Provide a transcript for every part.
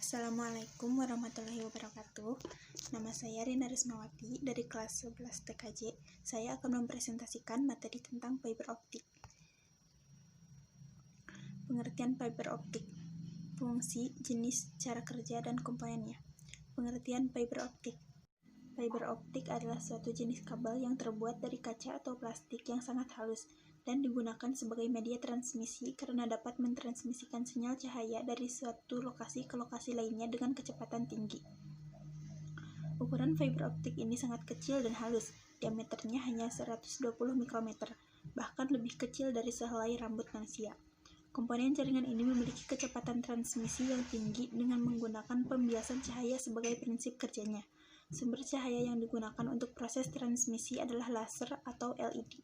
Assalamualaikum warahmatullahi wabarakatuh. Nama saya Rina Rismawati dari kelas 11 TKJ. Saya akan mempresentasikan materi tentang fiber optik. Pengertian fiber optik, fungsi, jenis, cara kerja, dan komponennya. Pengertian fiber optik. Fiber optik adalah suatu jenis kabel yang terbuat dari kaca atau plastik yang sangat halus dan digunakan sebagai media transmisi karena dapat mentransmisikan sinyal cahaya dari suatu lokasi ke lokasi lainnya dengan kecepatan tinggi. Ukuran fiber optik ini sangat kecil dan halus, diameternya hanya 120 mikrometer, bahkan lebih kecil dari sehelai rambut manusia. Komponen jaringan ini memiliki kecepatan transmisi yang tinggi dengan menggunakan pembiasan cahaya sebagai prinsip kerjanya. Sumber cahaya yang digunakan untuk proses transmisi adalah laser atau LED.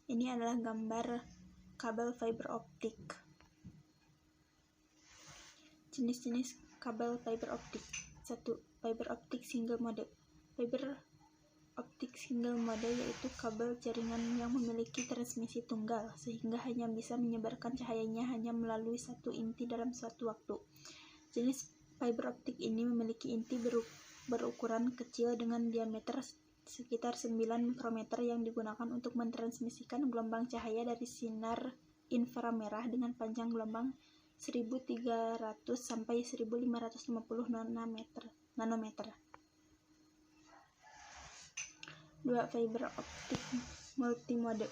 Ini adalah gambar kabel fiber optik. Jenis-jenis kabel fiber optik. 1. Fiber optik single mode. Fiber optik single mode yaitu kabel jaringan yang memiliki transmisi tunggal, sehingga hanya bisa menyebarkan cahayanya hanya melalui satu inti dalam suatu waktu. Jenis fiber optik ini memiliki inti berukuran kecil dengan diameter sekitar 9 mikrometer yang digunakan untuk mentransmisikan gelombang cahaya dari sinar inframerah dengan panjang gelombang 1300 sampai 1550 nanometer. 2. Fiber optik multimode.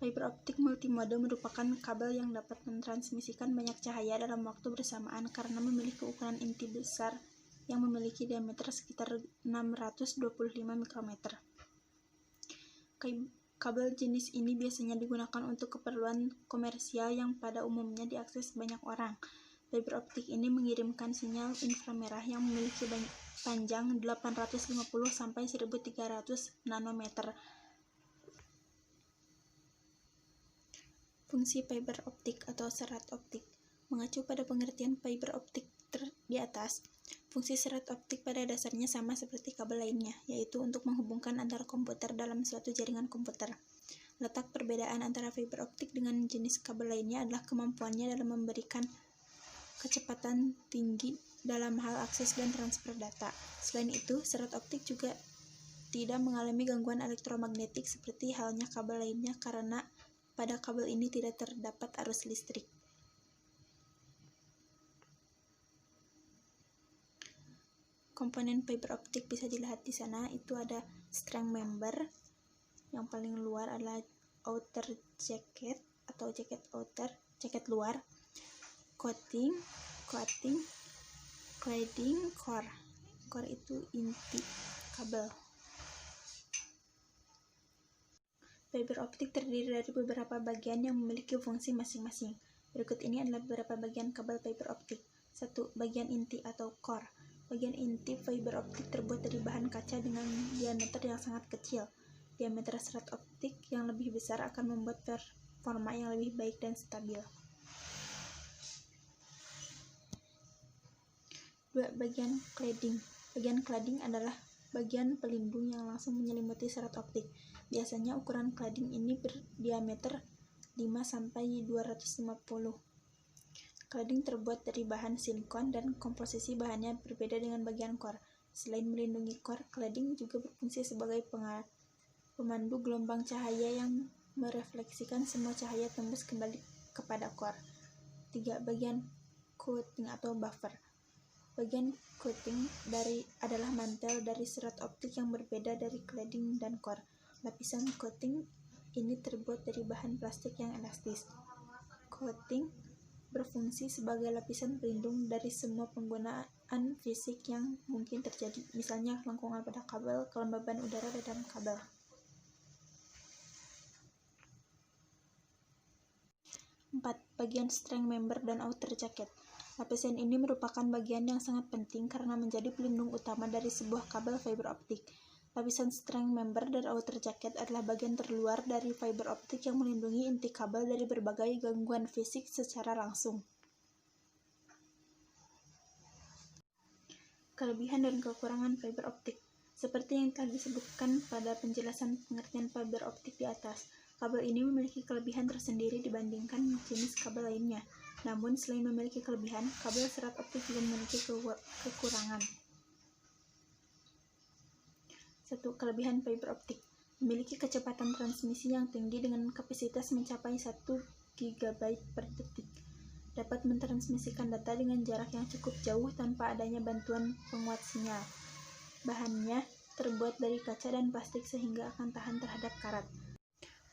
Fiber optik multimode merupakan kabel yang dapat mentransmisikan banyak cahaya dalam waktu bersamaan karena memiliki ukuran inti besar yang memiliki diameter sekitar 625 mikrometer. Kabel jenis ini biasanya digunakan untuk keperluan komersial yang pada umumnya diakses banyak orang. Fiber optik ini mengirimkan sinyal inframerah yang memiliki panjang 850 sampai 1300 nanometer. Fungsi fiber optik atau serat optik. Mengacu pada pengertian fiber optik di atas, fungsi serat optik pada dasarnya sama seperti kabel lainnya, yaitu untuk menghubungkan antar komputer dalam suatu jaringan komputer. Letak perbedaan antara fiber optik dengan jenis kabel lainnya adalah kemampuannya dalam memberikan kecepatan tinggi dalam hal akses dan transfer data. Selain itu, serat optik juga tidak mengalami gangguan elektromagnetik seperti halnya kabel lainnya karena pada kabel ini tidak terdapat arus listrik. Komponen fiber optik bisa dilihat di sana, itu ada strand member, yang paling luar adalah outer jacket atau jacket outer, jacket luar, coating, cladding, core itu inti kabel. Fiber optik terdiri dari beberapa bagian yang memiliki fungsi masing-masing. Berikut ini adalah beberapa bagian kabel fiber optik. 1. Bagian inti atau core. Bagian inti fiber optik terbuat dari bahan kaca dengan diameter yang sangat kecil. Diameter serat optik yang lebih besar akan membuat performa yang lebih baik dan stabil. 2. Bagian cladding. Bagian cladding adalah bagian pelindung yang langsung menyelimuti serat optik. Biasanya ukuran cladding ini berdiameter 5 sampai 250. Cladding terbuat dari bahan silikon dan komposisi bahannya berbeda dengan bagian core. Selain melindungi core, cladding juga berfungsi sebagai pemandu gelombang cahaya yang merefleksikan semua cahaya tembus kembali kepada core. 3. Bagian coating atau buffer. Bagian coating adalah mantel dari serat optik yang berbeda dari cladding dan core. Lapisan coating ini terbuat dari bahan plastik yang elastis. Coating berfungsi sebagai lapisan pelindung dari semua penggunaan fisik yang mungkin terjadi, misalnya lengkungan pada kabel, kelembaban udara di dalam kabel. 4. Bagian strand member dan outer jacket. Lapisan ini merupakan bagian yang sangat penting karena menjadi pelindung utama dari sebuah kabel fiber optik. Lapisan strand member dan outer jacket adalah bagian terluar dari fiber optik yang melindungi inti kabel dari berbagai gangguan fisik secara langsung. Kelebihan dan kekurangan fiber optik. Seperti yang telah disebutkan pada penjelasan pengertian fiber optik di atas, kabel ini memiliki kelebihan tersendiri dibandingkan jenis kabel lainnya. Namun, selain memiliki kelebihan, kabel serat optik juga memiliki kekurangan. 1. Kelebihan fiber optik. Memiliki kecepatan transmisi yang tinggi dengan kapasitas mencapai 1 GB per detik. Dapat mentransmisikan data dengan jarak yang cukup jauh tanpa adanya bantuan penguat sinyal. Bahannya terbuat dari kaca dan plastik sehingga akan tahan terhadap karat.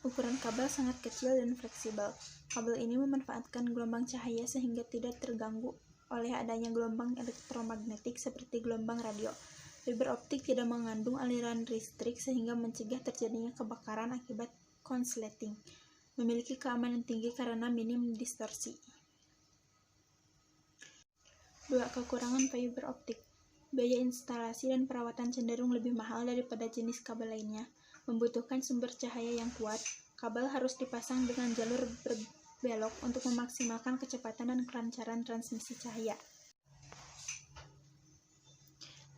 Ukuran kabel sangat kecil dan fleksibel. Kabel ini memanfaatkan gelombang cahaya sehingga tidak terganggu oleh adanya gelombang elektromagnetik seperti gelombang radio. Fiber optik tidak mengandung aliran listrik sehingga mencegah terjadinya kebakaran akibat konsleting. Memiliki keamanan tinggi karena minim distorsi. 2. Kekurangan fiber optik. Biaya instalasi dan perawatan cenderung lebih mahal daripada jenis kabel lainnya. Membutuhkan sumber cahaya yang kuat. Kabel harus dipasang dengan jalur berbelok untuk memaksimalkan kecepatan dan kelancaran transmisi cahaya.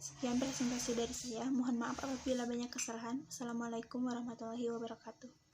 Sekian presentasi dari saya. Mohon maaf apabila banyak kesalahan. Assalamualaikum warahmatullahi wabarakatuh.